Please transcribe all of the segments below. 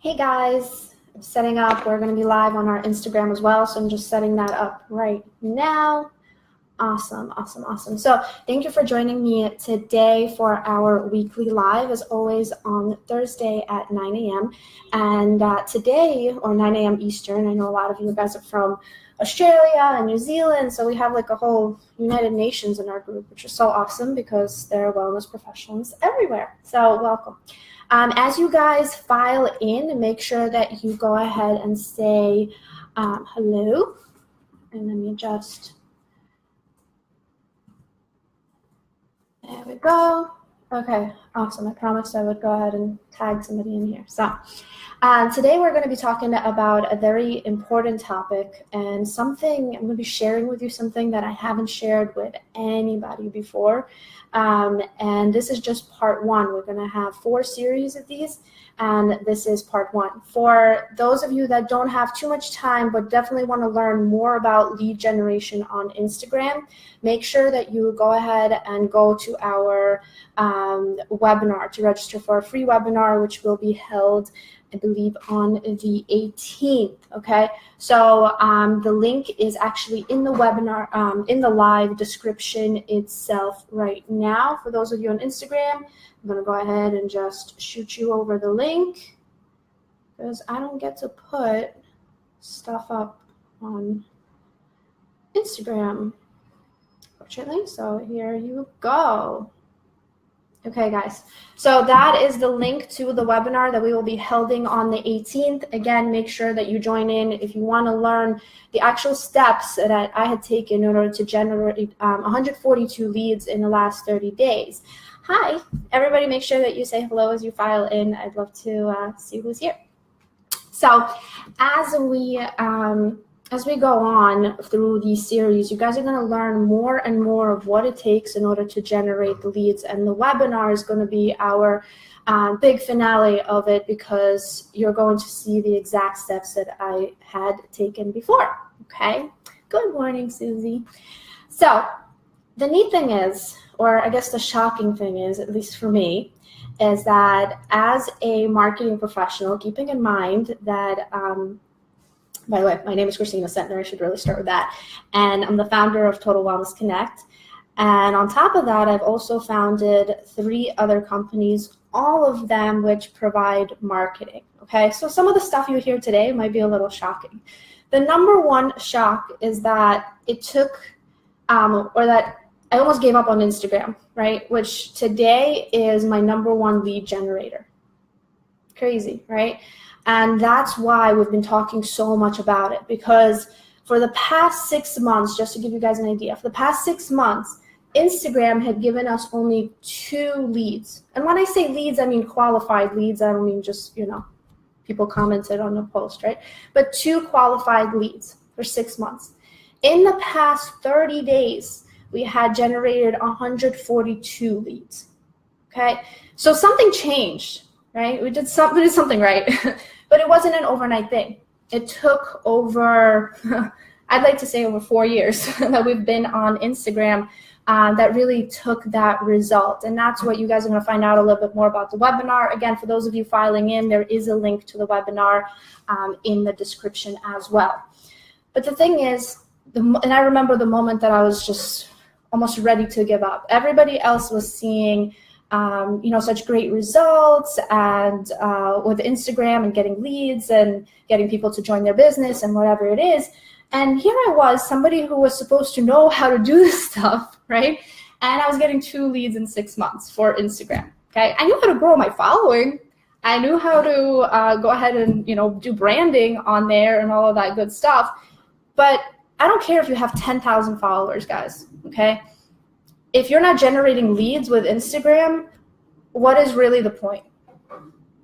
Hey guys, I'm setting up. We're going to be live on our Instagram as well, so I'm just setting that up right now. Awesome. So thank you for joining me today for our weekly live, as always, on Thursday at 9 a.m. And today, or 9 a.m. Eastern, I know a lot of you guys are from Australia and New Zealand, so we have like a whole United Nations in our group, which is so awesome because there are wellness professionals everywhere. So welcome. As you guys file in, make sure that you go ahead and say hello. And let me just, there we go. Okay, awesome. I promised I would go ahead and tag somebody in here. So today we're going to be talking about a very important topic and something, I'm going to be sharing with you something that I haven't shared with anybody before. And this is just part one. We're going to have 4 series of these, and this is part 1. For those of you that don't have too much time but definitely want to learn more about lead generation on Instagram, make sure that you go ahead and go to our webinar to register for a free webinar, which will be held, I believe, on the 18th, okay? So the link is actually in the webinar, in the live description itself right now. For those of you on Instagram, I'm gonna go ahead and just shoot you over the link because I don't get to put stuff up on Instagram, fortunately. So here you go. Okay, guys, so that is the link to the webinar that we will be holding on the 18th. Again, make sure that you join in if you want to learn the actual steps that I had taken in order to generate 142 leads in the last 30 days. Hi, everybody, make sure that you say hello as you file in. I'd love to see who's here. So as we go on through these series, you guys are going to learn more and more of what it takes in order to generate the leads. And the webinar is going to be our big finale of it because you're going to see the exact steps that I had taken before. Okay? Good morning, Susie. So the neat thing is, or I guess the shocking thing is, at least for me, is that as a marketing professional, keeping in mind that by the way, my name is Christina Sentner. I should really start with that. And I'm the founder of Total Wellness Connect. And on top of that, I've also founded 3 other companies, all of them which provide marketing. Okay, so some of the stuff you hear today might be a little shocking. The number one shock is that it took, or that I almost gave up on Instagram, right? Which today is my number 1 lead generator. Crazy, right? And that's why we've been talking so much about it, because for the past 6 months, just to give you guys an idea, for the past 6 months, Instagram had given us only 2 leads. And when I say leads, I mean qualified leads. I don't mean just, people commented on the post, right? But 2 qualified leads for 6 months. In the past 30 days, we had generated 142 leads, okay? So something changed, right? We did something right. But it wasn't an overnight thing. It took over, I'd like to say over 4 years that we've been on Instagram that really took that result. And that's what you guys are going to find out a little bit more about the webinar. Again, for those of you filing in, there is a link to the webinar in the description as well. But the thing is, and I remember the moment that I was just almost ready to give up. Everybody else was seeing such great results and with Instagram and getting leads and getting people to join their business and whatever it is. And here I was, somebody who was supposed to know how to do this stuff, right? And I was getting 2 leads in 6 months for Instagram, okay? I knew how to grow my following. I knew how to go ahead and, do branding on there and all of that good stuff. But I don't care if you have 10,000 followers, guys, okay? If you're not generating leads with Instagram, what is really the point,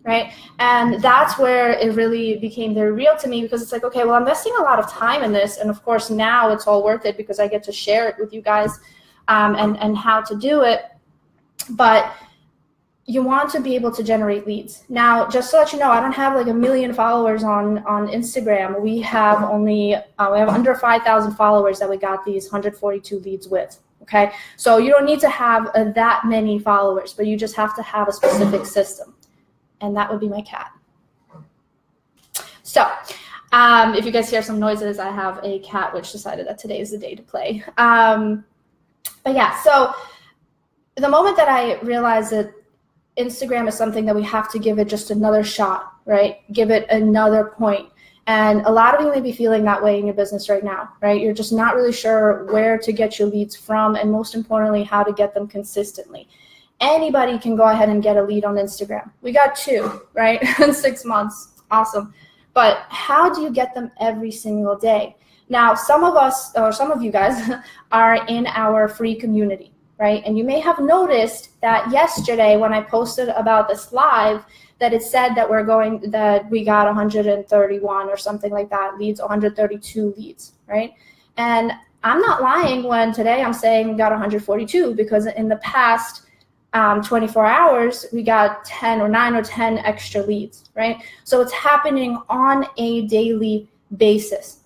right? And that's where it really became very real to me, because it's like, okay, well, I'm investing a lot of time in this, and of course now it's all worth it because I get to share it with you guys and how to do it. But you want to be able to generate leads. Now, just to let you know, I don't have like 1 million followers on Instagram. We have only, we have under 5,000 followers that we got these 142 leads with. Okay, so you don't need to have that many followers, but you just have to have a specific system. And that would be my cat. So if you guys hear some noises, I have a cat which decided that today is the day to play. But yeah, so the moment that I realized that Instagram is something that we have to give it just another shot, right? Give it another point. And a lot of you may be feeling that way in your business right now, right? You're just not really sure where to get your leads from, and most importantly, how to get them consistently. Anybody can go ahead and get a lead on Instagram. We got 2, right? In 6 months. Awesome. But how do you get them every single day? Now, some of us, or some of you guys, are in our free community, right? And you may have noticed that yesterday when I posted about this live, that it said that we got 131 or something like that leads, 132 leads, right? And I'm not lying when today I'm saying we got 142, because in the past 24 hours, we got 9 or 10 extra leads, right? So it's happening on a daily basis.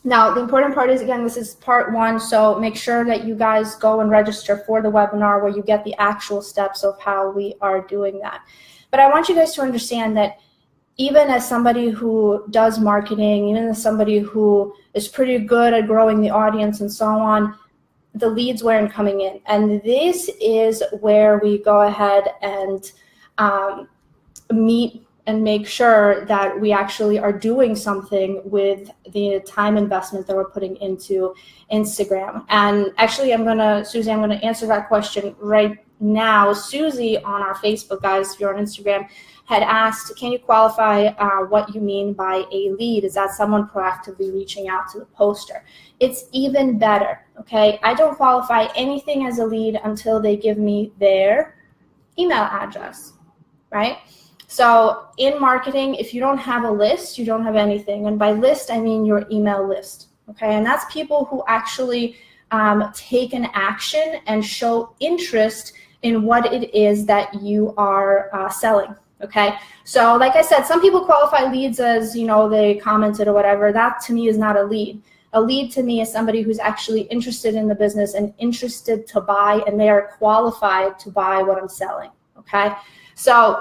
Now, the important part is, again, this is part 1, so make sure that you guys go and register for the webinar where you get the actual steps of how we are doing that. But I want you guys to understand that even as somebody who does marketing, even as somebody who is pretty good at growing the audience and so on, the leads weren't coming in. And this is where we go ahead and meet and make sure that we actually are doing something with the time investment that we're putting into Instagram. And actually, Susie, I'm gonna answer that question right now. Susie on our Facebook, guys, if you're on Instagram, had asked, can you qualify what you mean by a lead? Is that someone proactively reaching out to the poster? It's even better, okay? I don't qualify anything as a lead until they give me their email address, right? So in marketing, if you don't have a list, you don't have anything. And by list, I mean your email list, okay? And that's people who actually take an action and show interest in what it is that you are selling, okay? So like I said, some people qualify leads as, they commented or whatever. That to me is not a lead. A lead to me is somebody who's actually interested in the business and interested to buy, and they are qualified to buy what I'm selling, okay? So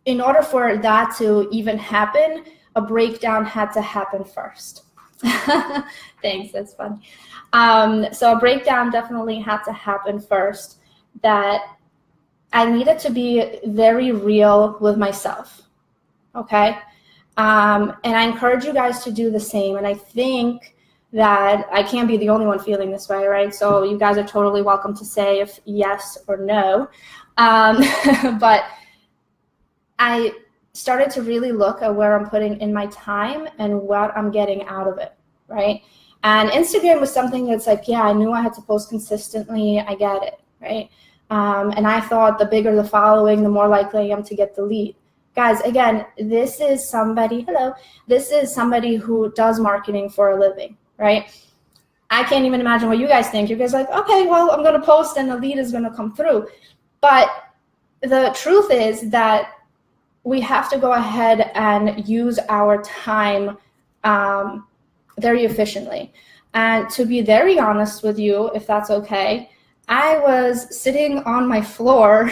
in order for that to even happen, a breakdown had to happen first. Thanks, that's fun. So a breakdown definitely had to happen first, that I needed to be very real with myself, okay? And I encourage you guys to do the same. And I think that I can't be the only one feeling this way, right? So you guys are totally welcome to say if yes or no. But I started to really look at where I'm putting in my time and what I'm getting out of it, right? And Instagram was something that's like, yeah, I knew I had to post consistently. I get it, right? And I thought the bigger the following, the more likely I am to get the lead. Guys, again, this is somebody who does marketing for a living, right? I can't even imagine what you guys think. You guys are like, okay, well, I'm going to post and the lead is going to come through. But the truth is that we have to go ahead and use our time very efficiently. And to be very honest with you, if that's okay, I was sitting on my floor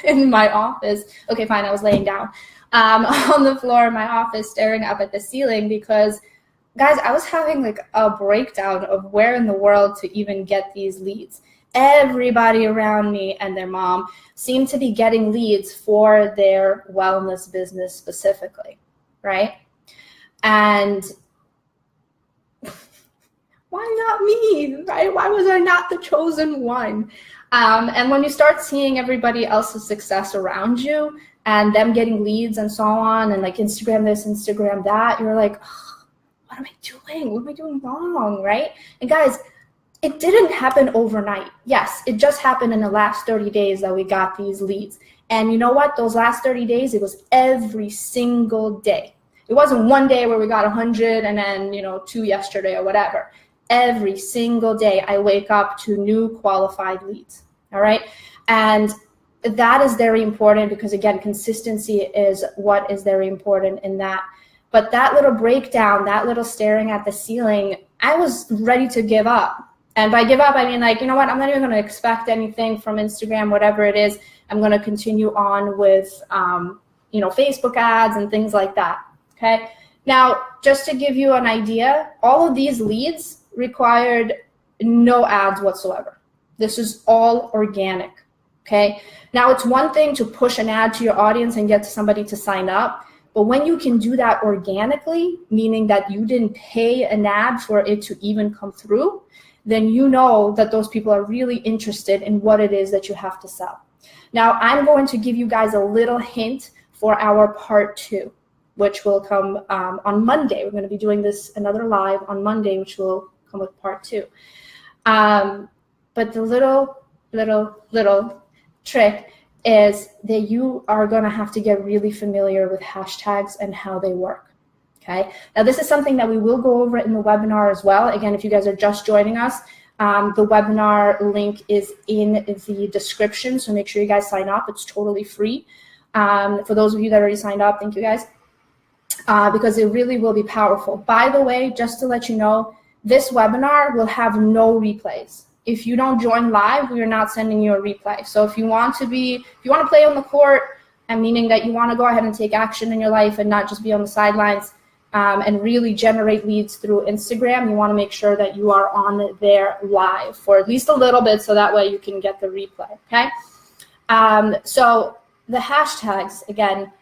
in my office. Okay, fine, I was laying down on the floor in my office staring up at the ceiling because, guys, I was having like a breakdown of where in the world to even get these leads. Everybody around me and their mom seemed to be getting leads for their wellness business specifically, right? And why not me, right? Why was I not the chosen one? And when you start seeing everybody else's success around you and them getting leads and so on, and like Instagram this, Instagram that, you're like, oh, what am I doing? What am I doing wrong, right? And guys, it didn't happen overnight. Yes, it just happened in the last 30 days that we got these leads. And you know what? Those last 30 days, it was every single day. It wasn't one day where we got 100 and then, 2 yesterday or whatever. Every single day I wake up to new qualified leads, all right? And that is very important because, again, consistency is what is very important in that. But that little breakdown, that little staring at the ceiling, I was ready to give up. And by give up, I mean, like, you know what? I'm not even going to expect anything from Instagram, whatever it is. I'm going to continue on with Facebook ads and things like that. Okay. Now, just to give you an idea, all of these leads required no ads whatsoever. This is all organic. Okay. Now, it's one thing to push an ad to your audience and get somebody to sign up. But when you can do that organically, meaning that you didn't pay an ad for it to even come through, then you know that those people are really interested in what it is that you have to sell. Now, I'm going to give you guys a little hint for our part 2, which will come on Monday. We're going to be doing this another live on Monday, which will come with part 2. But the little trick is that you are going to have to get really familiar with hashtags and how they work. Okay. Now, this is something that we will go over in the webinar as well. Again, if you guys are just joining us, the webinar link is in the description. So make sure you guys sign up. It's totally free. For those of you that already signed up, thank you guys, because it really will be powerful. By the way, just to let you know, this webinar will have no replays. If you don't join live, we are not sending you a replay. So if you want to play on the court, and meaning that you want to go ahead and take action in your life and not just be on the sidelines and really generate leads through Instagram, you want to make sure that you are on there live for at least a little bit, so that way you can get the replay. Okay. So the hashtags, again,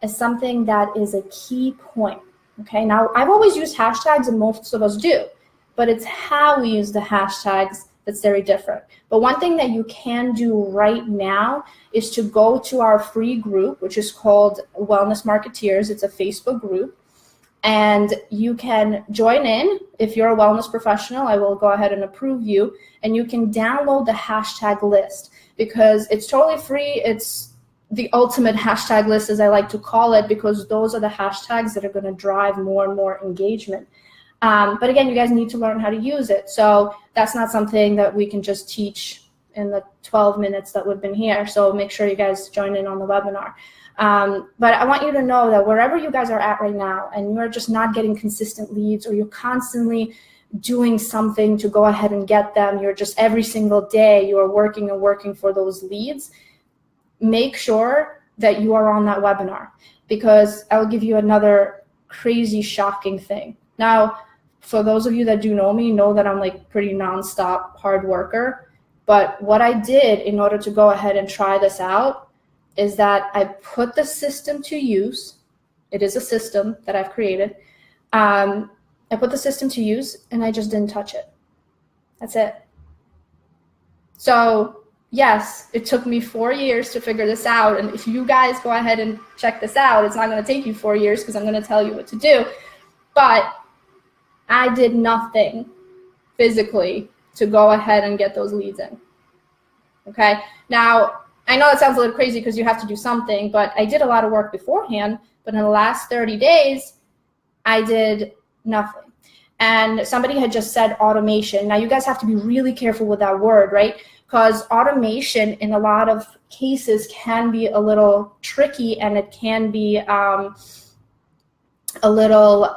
is something that is a key point. Okay. Now, I've always used hashtags, and most of us do, but it's how we use the hashtags that's very different. But one thing that you can do right now is to go to our free group, which is called Wellness Marketeers. It's a Facebook group, and you can join in. If you're a wellness professional, I will go ahead and approve you, and you can download the hashtag list, because it's totally free. It's the ultimate hashtag list, as I like to call it, because those are the hashtags that are going to drive more and more engagement. But again, you guys need to learn how to use it. So that's not something that we can just teach in the 12 minutes that we've been here. So make sure you guys join in on the webinar. But I want you to know that wherever you guys are at right now, and you're just not getting consistent leads, or you're constantly doing something to go ahead and get them, you're just every single day you are working and working for those leads, make sure that you are on that webinar, because I will give you another crazy, shocking thing. Now, for those of you that do know me, know that I'm like pretty nonstop hard worker. But what I did in order to go ahead and try this out is that I put the system to use. It is a system that I've created. I put the system to use, and I just didn't touch it. That's it. So yes, it took me 4 years to figure this out. And if you guys go ahead and check this out, it's not going to take you 4 years, because I'm going to tell you what to do. But I did nothing physically to go ahead and get those leads in. Okay. Now, I know it sounds a little crazy because you have to do something, but I did a lot of work beforehand. But in the last 30 days, I did nothing. And somebody had just said automation. Now, you guys have to be really careful with that word, right? Because automation in a lot of cases can be a little tricky, and it can be a little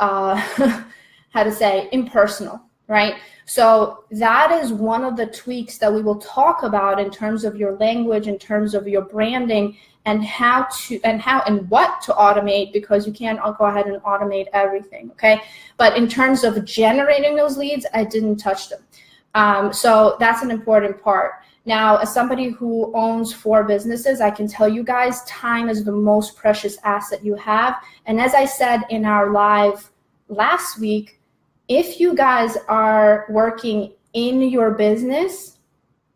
how to say, impersonal, right? So that is one of the tweaks that we will talk about in terms of your language, in terms of your branding, and how and what to automate, because you can't go ahead and automate everything, okay? But in terms of generating those leads, I didn't touch them. So that's an important part. Now, as somebody who owns 4 businesses, I can tell you guys, time is the most precious asset you have. And as I said in our live last week, if you guys are working in your business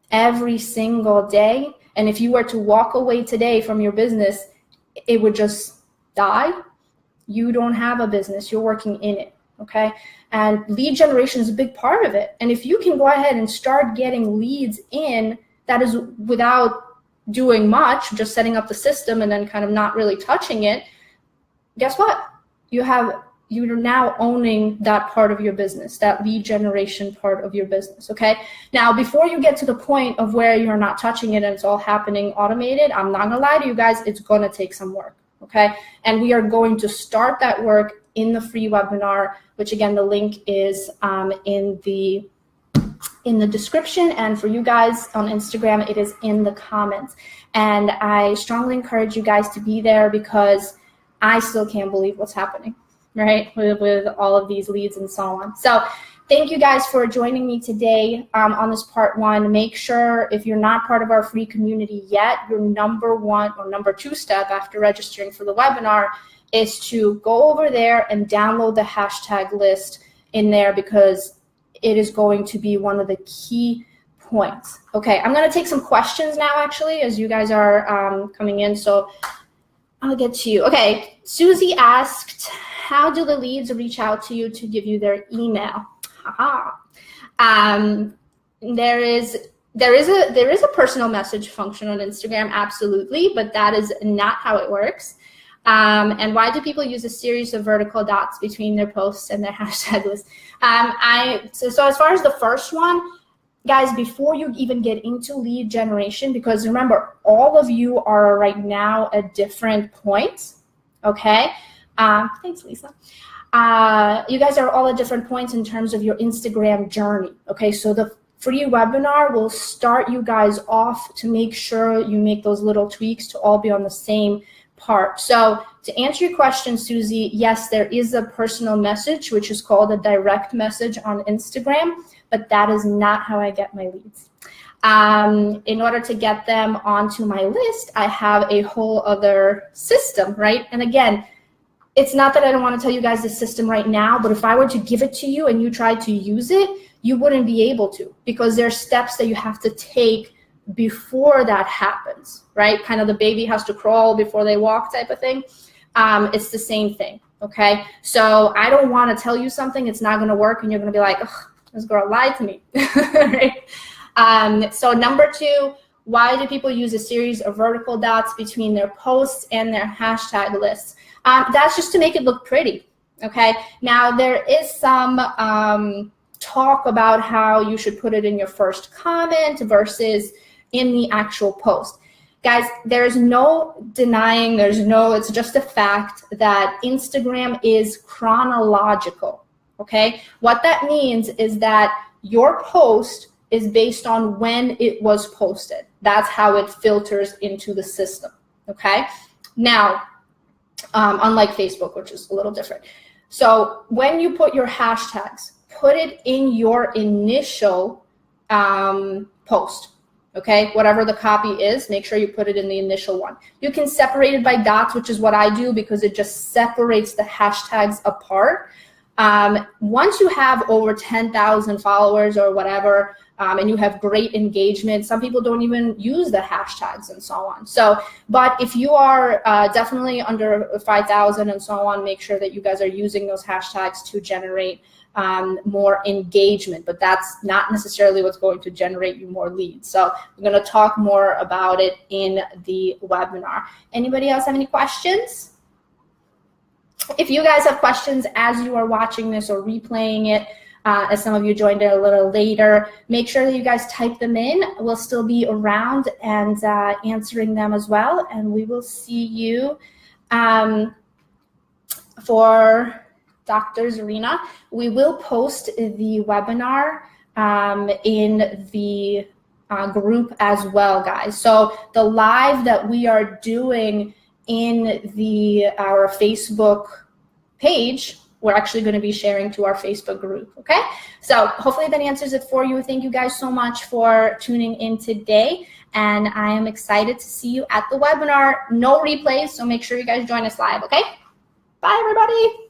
every single day, and if you were to walk away today from your business, it would just die, you don't have a business, you're working in it, okay? And lead generation is a big part of it. And if you can go ahead and start getting leads in, that is without doing much, just setting up the system and then kind of not really touching it, guess what? You're now owning that part of your business, that lead generation part of your business, okay? Now, before you get to the point of where you're not touching it and it's all happening automated, I'm not gonna lie to you guys, it's gonna take some work, okay? And we are going to start that work in the free webinar, which again, the link is in the in the description, and for you guys on Instagram, it is in the comments. And I strongly encourage you guys to be there because I still can't believe what's happening, right, with all of these leads and so on. So thank you guys for joining me today on this part one. Make sure if you're not part of our free community yet, your number one or number two step after registering for the webinar is to go over there and download the hashtag list in there, because it is going to be one of the key points. Okay, I'm going to take some questions now, actually, as you guys are coming in. So I'll get to you. Okay, Susie asked, how do the leads reach out to you to give you their email? There is a personal message function on Instagram, absolutely, but that is not how it works. And why do people use a series of vertical dots between their posts and their hashtag list? So as far as the first one, guys, before you even get into lead generation, because remember, all of you are right now at different points, okay? Thanks, Lisa. You guys are all at different points in terms of your Instagram journey, okay? So the free webinar will start you guys off to make sure you make those little tweaks to all be on the same part. So to answer your question, Susie, yes, there is a personal message, which is called a direct message on Instagram, but that is not how I get my leads. In order to get them onto my list, I have a whole other system, right? And again, it's not that I don't want to tell you guys the system right now, but if I were to give it to you and you tried to use it, you wouldn't be able to, because there are steps that you have to take before that happens, right? Kind of the baby has to crawl before they walk type of thing. It's the same thing, okay? So I don't want to tell you something, it's not going to work, and you're going to be like, ugh, this girl lied to me, right? So number two, why do people use a series of vertical dots between their posts and their hashtag lists? That's just to make it look pretty, okay? Now, there is some talk about how you should put it in your first comment versus in the actual post. Guys, there's no denying, it's just a fact that Instagram is chronological, okay? What that means is that your post is based on when it was posted. That's how it filters into the system, okay? Now, unlike Facebook, which is a little different. So when you put your hashtags, put it in your initial post, okay? Whatever the copy is, make sure you put it in the initial one. You can separate it by dots, which is what I do because it just separates the hashtags apart. Once you have over 10,000 followers or whatever, and you have great engagement, some people don't even use the hashtags and so on. So, but if you are definitely under 5,000 and so on, make sure that you guys are using those hashtags to generate more engagement, but that's not necessarily what's going to generate you more leads. So we're going to talk more about it in the webinar. Anybody else have any questions? If you guys have questions as you are watching this or replaying it, as some of you joined it a little later, make sure that you guys type them in. We'll still be around and answering them as well. And we will see you for Dr. Zarina. We will post the webinar in the group as well, guys. So the live that we are doing in our Facebook page, we're actually going to be sharing to our Facebook group, okay? So hopefully that answers it for you. Thank you guys so much for tuning in today, and I am excited to see you at the webinar. No replays, so make sure you guys join us live, okay? Bye, everybody.